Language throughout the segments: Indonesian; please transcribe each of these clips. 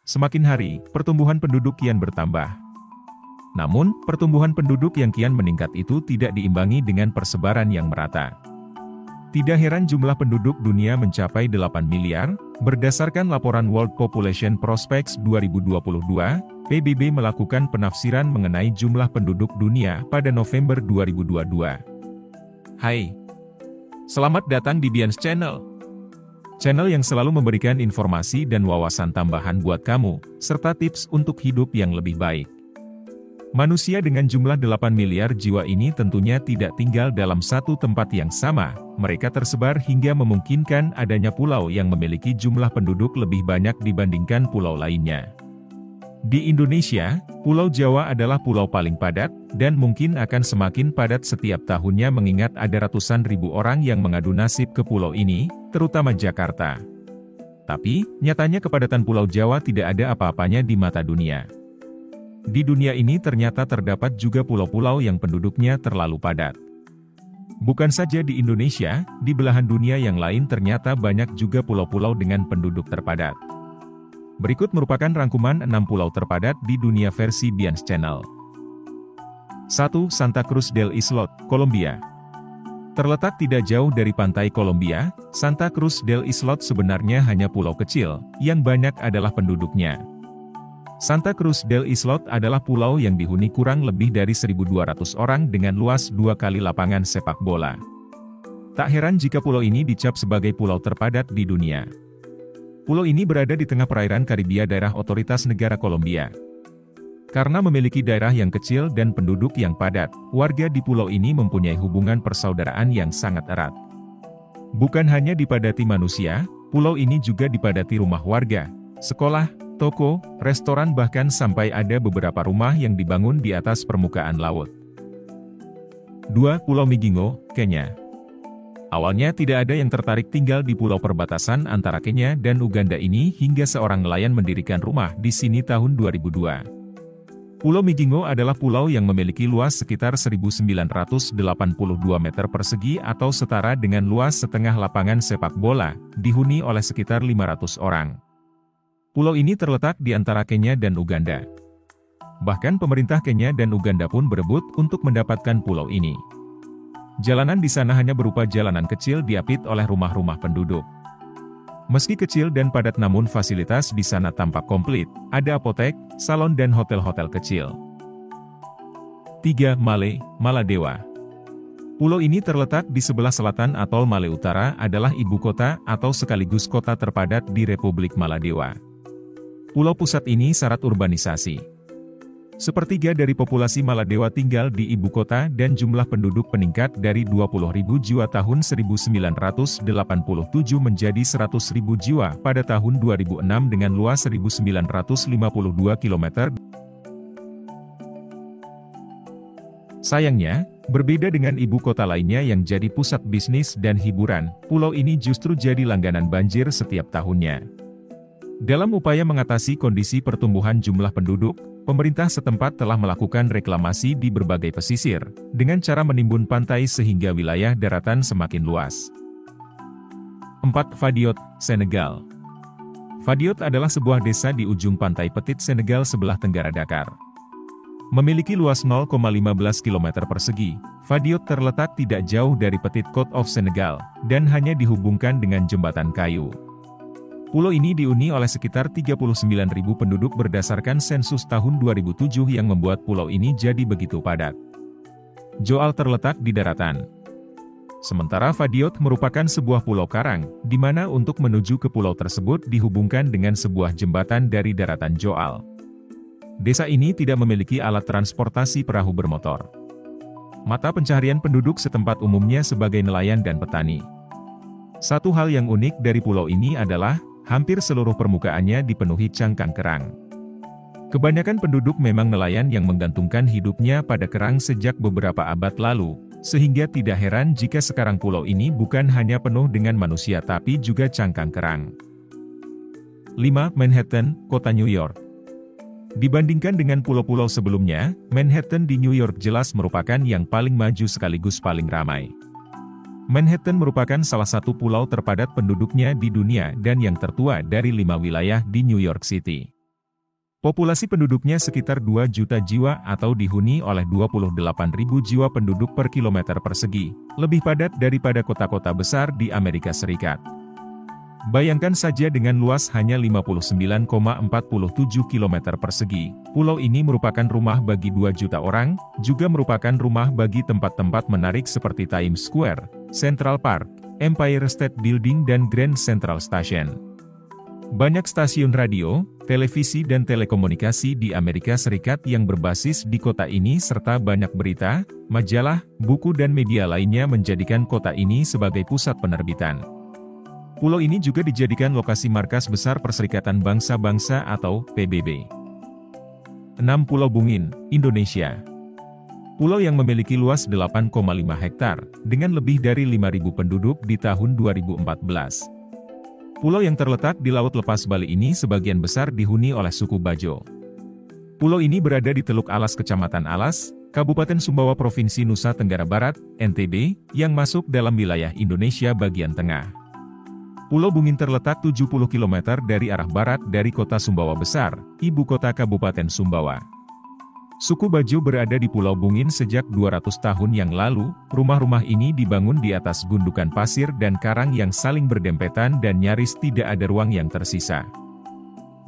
Semakin hari, pertumbuhan penduduk kian bertambah. Namun, pertumbuhan penduduk yang kian meningkat itu tidak diimbangi dengan persebaran yang merata. Tidak heran jumlah penduduk dunia mencapai 8 miliar, berdasarkan laporan World Population Prospects 2022, PBB melakukan penafsiran mengenai jumlah penduduk dunia pada November 2022. Hai, selamat datang di Bians Channel. Channel yang selalu memberikan informasi dan wawasan tambahan buat kamu, serta tips untuk hidup yang lebih baik. Manusia dengan jumlah 8 miliar jiwa ini tentunya tidak tinggal dalam satu tempat yang sama, mereka tersebar hingga memungkinkan adanya pulau yang memiliki jumlah penduduk lebih banyak dibandingkan pulau lainnya. Di Indonesia, Pulau Jawa adalah pulau paling padat, dan mungkin akan semakin padat setiap tahunnya mengingat ada ratusan ribu orang yang mengadu nasib ke pulau ini, terutama Jakarta. Tapi, nyatanya kepadatan Pulau Jawa tidak ada apa-apanya di mata dunia. Di dunia ini ternyata terdapat juga pulau-pulau yang penduduknya terlalu padat. Bukan saja di Indonesia, di belahan dunia yang lain ternyata banyak juga pulau-pulau dengan penduduk terpadat. Berikut merupakan rangkuman 6 pulau terpadat di dunia versi Bians Channel. 1. Santa Cruz del Islot, Kolombia. Terletak tidak jauh dari pantai Kolombia, Santa Cruz del Islot sebenarnya hanya pulau kecil, yang banyak adalah penduduknya. Santa Cruz del Islot adalah pulau yang dihuni kurang lebih dari 1.200 orang dengan luas 2 kali lapangan sepak bola. Tak heran jika pulau ini dicap sebagai pulau terpadat di dunia. Pulau ini berada di tengah perairan Karibia daerah otoritas negara Kolombia. Karena memiliki daerah yang kecil dan penduduk yang padat, warga di pulau ini mempunyai hubungan persaudaraan yang sangat erat. Bukan hanya dipadati manusia, pulau ini juga dipadati rumah warga, sekolah, toko, restoran bahkan sampai ada beberapa rumah yang dibangun di atas permukaan laut. 2. Pulau Migingo, Kenya. Awalnya tidak ada yang tertarik tinggal di pulau perbatasan antara Kenya dan Uganda ini hingga seorang nelayan mendirikan rumah di sini tahun 2002. Pulau Migingo adalah pulau yang memiliki luas sekitar 1.982 meter persegi atau setara dengan luas setengah lapangan sepak bola, dihuni oleh sekitar 500 orang. Pulau ini terletak di antara Kenya dan Uganda. Bahkan pemerintah Kenya dan Uganda pun berebut untuk mendapatkan pulau ini. Jalanan di sana hanya berupa jalanan kecil diapit oleh rumah-rumah penduduk. Meski kecil dan padat namun fasilitas di sana tampak komplit, ada apotek, salon dan hotel-hotel kecil. 3. Maladewa. Pulau ini terletak di sebelah selatan atol Male Utara adalah ibu kota atau sekaligus kota terpadat di Republik Maladewa. Pulau pusat ini syarat urbanisasi. Sepertiga dari populasi Maladewa tinggal di ibu kota dan jumlah penduduk meningkat dari 20.000 jiwa tahun 1987 menjadi 100.000 jiwa pada tahun 2006 dengan luas 1.952 km. Sayangnya, berbeda dengan ibu kota lainnya yang jadi pusat bisnis dan hiburan, pulau ini justru jadi langganan banjir setiap tahunnya. Dalam upaya mengatasi kondisi pertumbuhan jumlah penduduk, pemerintah setempat telah melakukan reklamasi di berbagai pesisir, dengan cara menimbun pantai sehingga wilayah daratan semakin luas. 4. Fadiot, Senegal. Fadiot adalah sebuah desa di ujung pantai Petit Senegal sebelah tenggara Dakar. Memiliki luas 0,15 km persegi, Fadiot terletak tidak jauh dari Petit Côte of Senegal, dan hanya dihubungkan dengan jembatan kayu. Pulau ini dihuni oleh sekitar 39.000 penduduk berdasarkan sensus tahun 2007 yang membuat pulau ini jadi begitu padat. Joal terletak di daratan. Sementara Fadiot merupakan sebuah pulau karang, di mana untuk menuju ke pulau tersebut dihubungkan dengan sebuah jembatan dari daratan Joal. Desa ini tidak memiliki alat transportasi perahu bermotor. Mata pencaharian penduduk setempat umumnya sebagai nelayan dan petani. Satu hal yang unik dari pulau ini adalah, hampir seluruh permukaannya dipenuhi cangkang kerang. Kebanyakan penduduk memang nelayan yang menggantungkan hidupnya pada kerang sejak beberapa abad lalu, sehingga tidak heran jika sekarang pulau ini bukan hanya penuh dengan manusia tapi juga cangkang kerang. 5. Manhattan, Kota New York. Dibandingkan dengan pulau-pulau sebelumnya, Manhattan di New York jelas merupakan yang paling maju sekaligus paling ramai. Manhattan merupakan salah satu pulau terpadat penduduknya di dunia dan yang tertua dari 5 wilayah di New York City. Populasi penduduknya sekitar 2 juta jiwa atau dihuni oleh 28.000 jiwa penduduk per kilometer persegi, lebih padat daripada kota-kota besar di Amerika Serikat. Bayangkan saja dengan luas hanya 59,47 km persegi, pulau ini merupakan rumah bagi 2 juta orang, juga merupakan rumah bagi tempat-tempat menarik seperti Times Square, Central Park, Empire State Building dan Grand Central Station. Banyak stasiun radio, televisi dan telekomunikasi di Amerika Serikat yang berbasis di kota ini serta banyak berita, majalah, buku dan media lainnya menjadikan kota ini sebagai pusat penerbitan. Pulau ini juga dijadikan lokasi markas besar Perserikatan Bangsa-Bangsa atau PBB. 6 Pulau Bungin, Indonesia. Pulau yang memiliki luas 8,5 hektar, dengan lebih dari 5.000 penduduk di tahun 2014. Pulau yang terletak di Laut Lepas Bali ini sebagian besar dihuni oleh suku Bajo. Pulau ini berada di Teluk Alas Kecamatan Alas, Kabupaten Sumbawa Provinsi Nusa Tenggara Barat, NTB, yang masuk dalam wilayah Indonesia bagian tengah. Pulau Bungin terletak 70 km dari arah barat dari kota Sumbawa Besar, ibu kota Kabupaten Sumbawa. Suku Bajo berada di Pulau Bungin sejak 200 tahun yang lalu. Rumah-rumah ini dibangun di atas gundukan pasir dan karang yang saling berdempetan dan nyaris tidak ada ruang yang tersisa.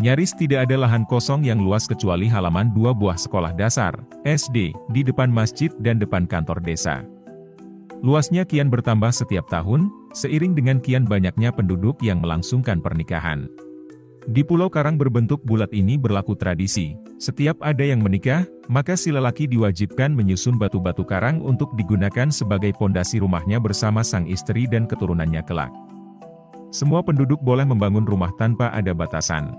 Nyaris tidak ada lahan kosong yang luas kecuali halaman 2 buah sekolah dasar, SD, di depan masjid dan depan kantor desa. Luasnya kian bertambah setiap tahun, seiring dengan kian banyaknya penduduk yang melangsungkan pernikahan. Di Pulau Karang berbentuk bulat ini berlaku tradisi, setiap ada yang menikah, maka si lelaki diwajibkan menyusun batu-batu karang untuk digunakan sebagai pondasi rumahnya bersama sang istri dan keturunannya kelak. Semua penduduk boleh membangun rumah tanpa ada batasan.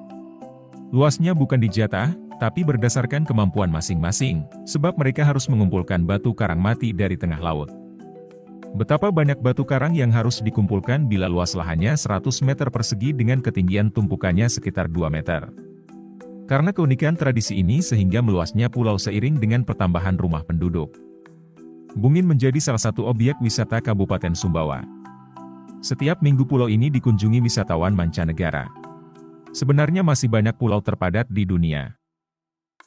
Luasnya bukan dijatah, tapi berdasarkan kemampuan masing-masing, sebab mereka harus mengumpulkan batu karang mati dari tengah laut. Betapa banyak batu karang yang harus dikumpulkan bila luas lahannya 100 meter persegi dengan ketinggian tumpukannya sekitar 2 meter. Karena keunikan tradisi ini sehingga meluasnya pulau seiring dengan pertambahan rumah penduduk. Bungin menjadi salah satu objek wisata Kabupaten Sumbawa. Setiap minggu pulau ini dikunjungi wisatawan mancanegara. Sebenarnya masih banyak pulau terpadat di dunia.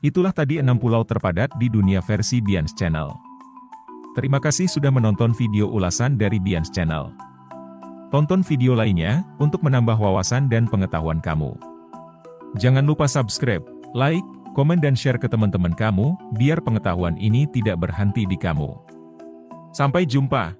Itulah tadi 6 pulau terpadat di dunia versi Bians Channel. Terima kasih sudah menonton video ulasan dari Bians Channel. Tonton video lainnya, untuk menambah wawasan dan pengetahuan kamu. Jangan lupa subscribe, like, komen dan share ke teman-teman kamu, biar pengetahuan ini tidak berhenti di kamu. Sampai jumpa.